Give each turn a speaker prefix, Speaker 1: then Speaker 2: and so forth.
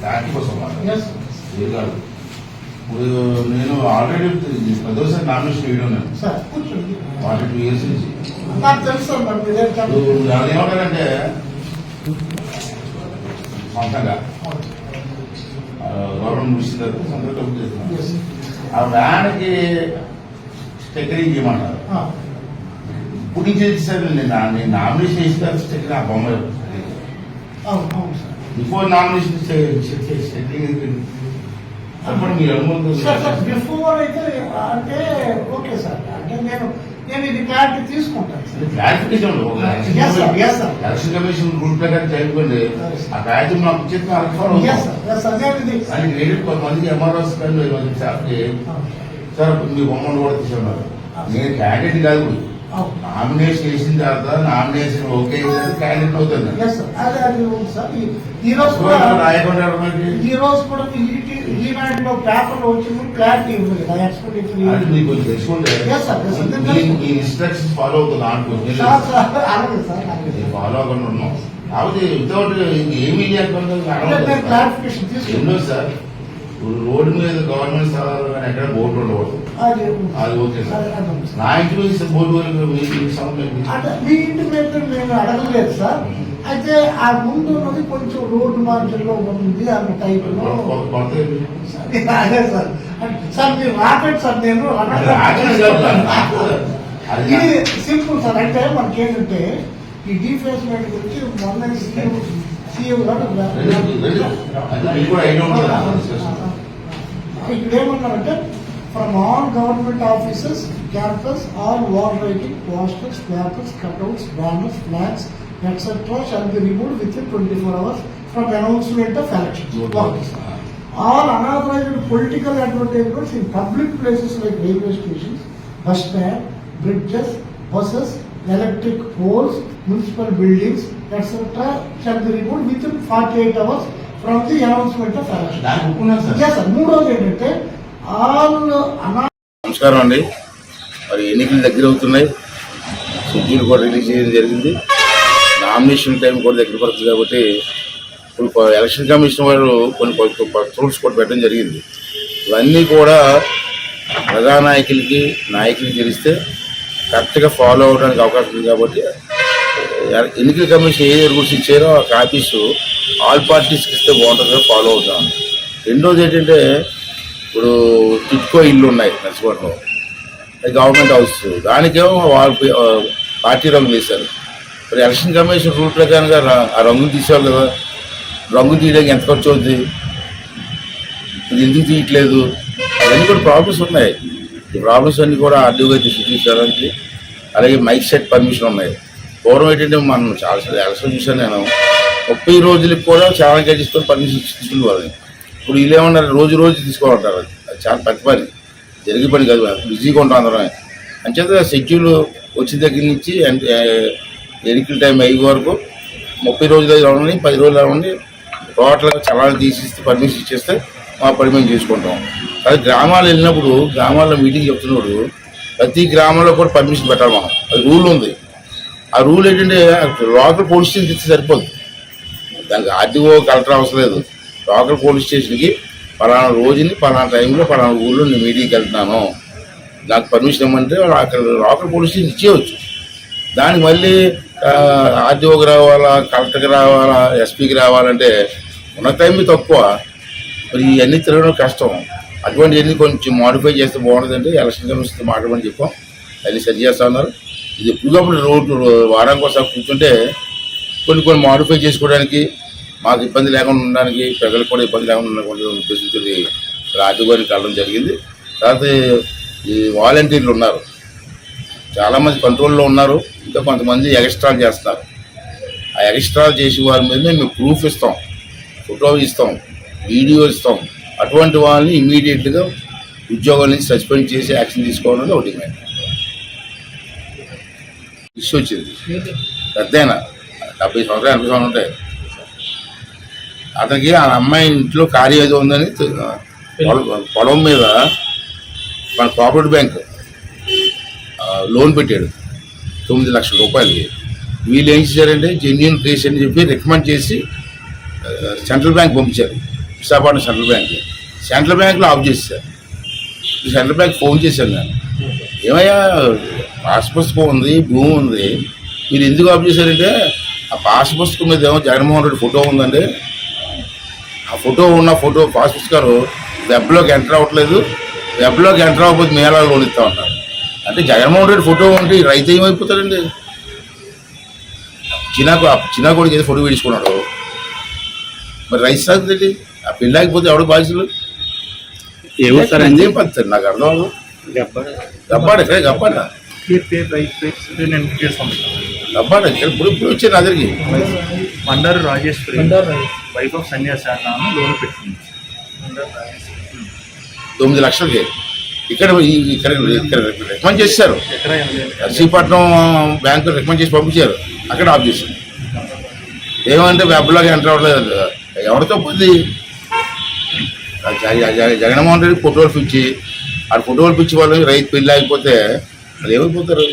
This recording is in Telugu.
Speaker 1: దాని కోసం కాదు. ఇప్పుడు నేను ఆల్రెడీ 10 నామినేషన్ వేయడం నేను 42 years నుంచి. ఏమంటారంటే సొంతంగా గవర్నమెంట్ ముగిసిన తర్వాత సొంతంగా డబ్బులు చేస్తున్నాను. ఆ వ్యాన్కి స్టెక్కరింగ్ చేయమంటారు. ఇప్పుడు నుంచి చేశారు. నేను నామినేషన్ చేసిన స్టెక్కర్ ఆ బొమ్మ బిఫోర్ నామినేషన్ స్టెక్కరింగ్ అప్పుడు మీరు
Speaker 2: బిఫోర్ అయితే అంటే ఓకే సార్, అంటే నేను ఇది క్లారిటీ తీసుకుంటాను.
Speaker 1: క్లారిఫికేషన్ ఎలక్షన్ కమిషన్ రూల్ ప్రకారం చదువుకోండి. ఆ బ్యాచ్ మాకు కొంతమందికి ఎంఆర్ఓస్ స్టాఫ్కి సార్ మీ బొమ్మను కూడా తీసుకున్నారు. నేను క్యాండిడేట్ కాదు, నామినేషన్ చేసిన తర్వాత నామినేషన్ ఓకే క్యాండిడేట్ అవుతుంది.
Speaker 2: ఈ రోజు కూడా ఈనాటిలో పేపర్లో వచ్చింది క్లారిటీ ఇవ్వలేదు.
Speaker 1: మీకు తెలుసుకుంటే మీ ఇన్స్ట్రక్షన్స్ ఫాలో అవుతుంది. ఫాలో అవ్వకుండా ఉన్నాం కాబట్టి వితౌట్ ఏమీ
Speaker 2: క్లారిఫికేషన్ తీసుకుంటాం
Speaker 1: సార్. రోడ్డు మీద గవర్నమెంట్ స్థలాలు కానీ ఎక్కడ బోర్డు ఉండకూడదు. అది ఓకే సార్. నా ఇంటి బోర్డు
Speaker 2: మీ ఇంటి మీద మేము అడగలేదు సార్. అయితే ఆ ముందు ఉన్నది కొంచెం రోడ్డు మార్జిన్లో ఉంది అన్న టైప్ లో. అదే సార్. సార్ మీరు రాకండి సార్, నేను ఇది సింపుల్ సార్. అంటే మనకి ఏంటంటే ఈ డిఫేస్మెంట్ గురించి మొన్న సీఎం గారు ఇక్కడ ఏమన్నారంటే from all government offices campus all wall writing posters placards cutouts banners flags etc. shall be removed within 24 hours from announcement of elections. All unauthorized political advertisements in public places like railway stations, bus stand, bridges, buses, electric poles, municipal buildings, etc. shall be removed within 48 hours from the announcement of elections. Yes sir. మూడోది ఏంటంటే ఆల్
Speaker 1: నమస్కారం అండి. మరి ఎన్నికలు దగ్గర అవుతున్నాయి. షెడ్యూల్ కూడా రిలీజ్ చేయడం జరిగింది. నామినేషన్ టైం కూడా దగ్గర పడుతుంది కాబట్టి ఇప్పుడు ఎలక్షన్ కమిషన్ వారు కొన్ని రూల్స్ కూడా పెట్టడం జరిగింది. ఇవన్నీ కూడా ప్రజానాయకులకి నాయకులకి తెలిస్తే కరెక్ట్గా ఫాలో అవడానికి అవకాశం ఉంది. కాబట్టి ఎన్నికల కమిషన్ ఏ రూల్స్ ఇచ్చారో ఆ కాపీస్ ఆల్ పార్టీస్కి ఇస్తే బాగుంటుందో ఫాలో అవుతాం. రెండోది ఏంటంటే ఇప్పుడు టిట్కో ఇల్లు ఉన్నాయి నర్సిపట్నంలో, గవర్నమెంట్ హౌస్, దానికేమో వాళ్ళు పార్టీ రంగులు వేశారు. మరి ఎలక్షన్ కమిషన్ రూల్ ప్రకారంగా ఆ రంగులు తీసేవాళ్ళు కదా. రంగు తీయడానికి ఎంత ఖర్చు అవుతుంది, ఇది ఎందుకు తీయట్లేదు, అవన్నీ కూడా ప్రాబ్లమ్స్ ఉన్నాయి. ఈ ప్రాబ్లమ్స్ అన్నీ కూడా ఆర్డీఓగా తీసుకురావడానికి, అలాగే మైక్ సెట్ పర్మిషన్ ఉన్నాయి. పూర్వం ఏంటంటే మనం చాలా ఎలక్షన్ చూసాను నేను, 30 రోజులకి కూడా చాలా తీసుకొని పర్మిషన్ తీసుకునేవాళ్ళని. ఇప్పుడు వీళ్ళు ఏమన్నారు, రోజు తీసుకోవాలంటారు. అది చాలా పెద్ద పని, జరిగే పని కాదు, బిజీగా ఉంటాం అందరం. అంచేత షెడ్యూల్ వచ్చిన దగ్గర నుంచి ఎన్నికల టైం అయ్యే వరకు 30 రోజులు అవ్వండి, 10 రోజులు అవ్వండి, టోటల్గా చలాన్ని తీసిస్తే పర్మిషన్ ఇచ్చేస్తే మా పని మేము చేసుకుంటాం. అది గ్రామాలు వెళ్ళినప్పుడు గ్రామాల్లో మీటింగ్ చెప్తున్నప్పుడు ప్రతి గ్రామంలో కూడా పర్మిషన్ పెట్టాలి మనం. అది రూల్ ఉంది. ఆ రూల్ ఏంటంటే లోకల్ పోలీస్ స్టేషన్ ఇస్తే సరిపోదు, దానికి ఆర్డీఓ కలెక్టర్ అవసరం లేదు. లోకల్ పోలీస్ స్టేషన్కి పలానా రోజుని పలానా టైంలో పలానా ఊళ్ళో నేను మీటింగ్కి వెళ్తున్నాను, నాకు పర్మిషన్ ఇవ్వమంటే అక్కడ లోకల్ పోలీస్ స్టేషన్ ఇచ్చేయవచ్చు. దానికి మళ్ళీ ఆర్డీఓకి రావాలా, కలెక్టర్కి రావాలా, ఎస్పీకి రావాలంటే ఉన్న టైం తక్కువ. మరి ఇవన్నీ తిరగడం కష్టం. అటువంటివన్నీ కొంచెం మోడిఫై చేస్తే బాగుంటుందంటే ఎలక్షన్ కమిషన్ మాట్లాడమని చెప్పాం. అన్నీ సరి చేస్తా ఉన్నారు. ఇది ఎప్పటికప్పుడు రోడ్డు వారానికి ఒకసారి కూర్చుంటే కొన్ని మోడిఫై చేసుకోవడానికి, మాకు ఇబ్బంది లేకుండా ఉండడానికి, ప్రజలకు కూడా ఇబ్బంది లేకుండా ఉద్దేశించి ఆర్డీఓ గారికి కలవడం జరిగింది. తర్వాత ఈ వాలంటీర్లు ఉన్నారు, చాలామంది కంట్రోల్లో ఉన్నారు, ఇంకా కొంతమంది ఎక్స్ట్రా చేస్తారు. ఆ ఎక్స్ట్రా చేసే వారి మీద మేము ప్రూఫ్ ఇస్తాం, ఫోటో ఇస్తాం, వీడియో ఇస్తాం. అటువంటి వాళ్ళని ఇమీడియట్గా ఉద్యోగాల నుంచి సస్పెండ్ చేసి యాక్షన్ తీసుకోవాలని ఒకటి ఇష్యూ వచ్చింది. పెద్దయినా 70 సంవత్సరాలు 80 సంవత్సరాలు ఉంటాయి. అతనికి ఆ అమ్మాయి ఇంట్లో కార్యం ఏదో ఉందని పొలం మీద మన కోఆపరేటివ్ బ్యాంక్ లోన్ పెట్టాడు 9 లక్షల రూపాయలకి. వీళ్ళు ఏం చేశారంటే జెన్యూన్ కేసు అని చెప్పి రికమెండ్ చేసి సెంట్రల్ బ్యాంక్ పంపించారు. విశాఖపట్నం సెంట్రల్ బ్యాంక్లో ఆఫ్ చేశారు. సెంట్రల్ బ్యాంక్ ఫోన్ చేశాను నేను, ఏమయ్యా పాస్ పుస్తకం ఉంది, భూమి ఉంది, మీరు ఎందుకు ఆఫ్ చేశారంటే ఆ పాస్ పుస్తకం మీద ఏమో జగన్మోహన్ రెడ్డి ఫోటో ఉందండి, ఆ ఫోటో పాస్ పుస్తకాలు వెబ్లోకి ఎంటర్ అవ్వట్లేదు, వెబ్లోకి ఎంటర్ అవ్వకపోతే మేళా లోన్ ఇస్తా ఉన్నారు. అంటే జగన్మోహన్ రెడ్డి ఫోటో ఉంటే ఈ రైతు ఏమైపోతాడండి? చిన్న కొడుకు ఏదో ఫోటో వేసుకున్నాడు, మరి రైతు సాగుతుంది. ఆ పెళ్ళి ఆగిపోతే ఎవడు బాధ్యులు? ఏం పడుతుంది నాకు అర్థం అవ్వదు. గబ్బాడు ఎక్కడ గబ్బాడా గబ్బాడా ఇప్పుడు వచ్చాను నా దగ్గరికి.
Speaker 3: మండారు రాజేశ్వరి వైఫ్ ఆఫ్ సన్యాసి అన్నాను లోన్ పెట్టింది
Speaker 1: 9 లక్షలకి. ఇక్కడ రికమెండ్ చేశారు,
Speaker 3: ఎక్కడ
Speaker 1: నర్సీపట్నం బ్యాంకు రికమెండ్ చేసి పంపించారు, అక్కడ ఆఫ్ చేశారు. ఏమంటే వెబ్లోకి ఎంటర్ అవ్వలేదు. ఎవరితో పోయింది? జగన్మోహన్ రెడ్డి ఫోటోలు పిచ్చి, ఆ ఫోటోలు పిచ్చి వాళ్ళకి రైతు పెళ్ళి ఆగిపోతే అది ఏమైపోతారు?